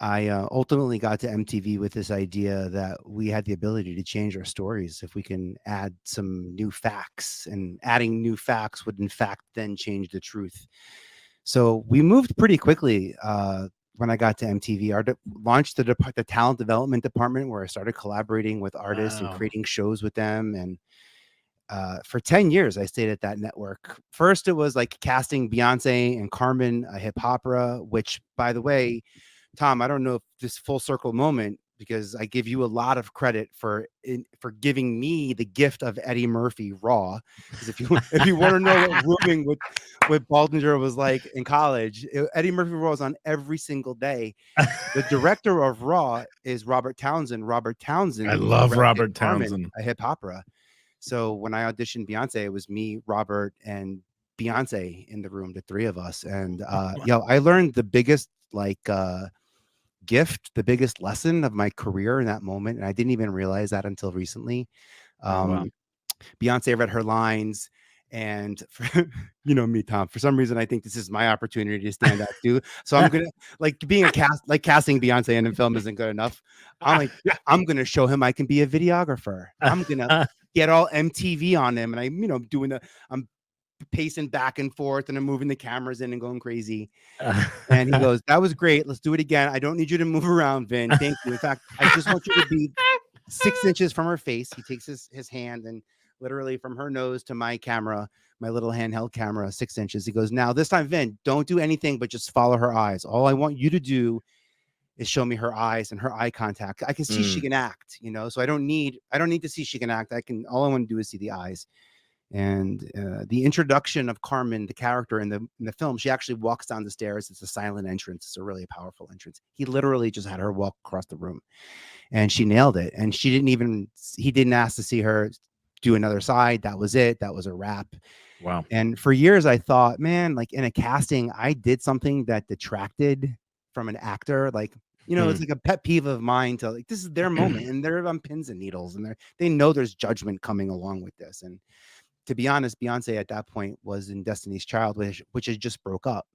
I ultimately got to MTV with this idea that we had the ability to change our stories if we can add some new facts, and adding new facts would, in fact, then change the truth. So we moved pretty quickly when I got to MTV. Launched the talent development department, where I started collaborating with artists and Wow. creating shows with them. And for 10 years, I stayed at that network. First, it was like casting Beyonce and Carmen, a Hip-Hopera, which, by the way, Tom, I don't know if this full circle moment, because I give you a lot of credit for giving me the gift of Eddie Murphy Raw. Because if you want to know what rooming with Baldinger was like in college, Eddie Murphy Raw was on every single day. The director of Raw is Robert Townsend. Robert I Townsend love directed Robert Carmen, Townsend. a hip opera. So when I auditioned Beyonce, it was me, Robert, and Beyonce in the room, the three of us. And I learned the biggest gift, the biggest lesson of my career in that moment, and I didn't even realize that until recently. Oh, wow. Beyonce read her lines, and you know me, Tom. For some reason, I think this is my opportunity to stand out too. So I'm gonna, casting Beyonce in a film isn't good enough. I'm gonna show him I can be a videographer. I'm gonna get all MTV on him, and I'm pacing back and forth, and I'm moving the cameras in and going crazy. And he goes, "That was great. Let's do it again. I don't need you to move around, Vin. Thank you. In fact, I just want you to be 6 inches from her face." He takes his hand, and literally from her nose to my camera, my little handheld camera, 6 inches. He goes, "Now this time, Vin, don't do anything but just follow her eyes. All I want you to do is show me her eyes and her eye contact. I can see she can act, so I don't need to see she can act. All I want to do is see the eyes." And the introduction of Carmen, the character in the film, she actually walks down the stairs. It's a silent entrance. It's a really powerful entrance. He literally just had her walk across the room, and she nailed it. And he didn't ask to see her do another side. That was it. That was a wrap. Wow. And for years, I thought, man, like in a casting, I did something that detracted from an actor. Like, it's like a pet peeve of mine to, like, this is their moment, and they're on pins and needles, and they know there's judgment coming along with this. And to be honest, Beyonce at that point was in Destiny's Child, which had just broke up.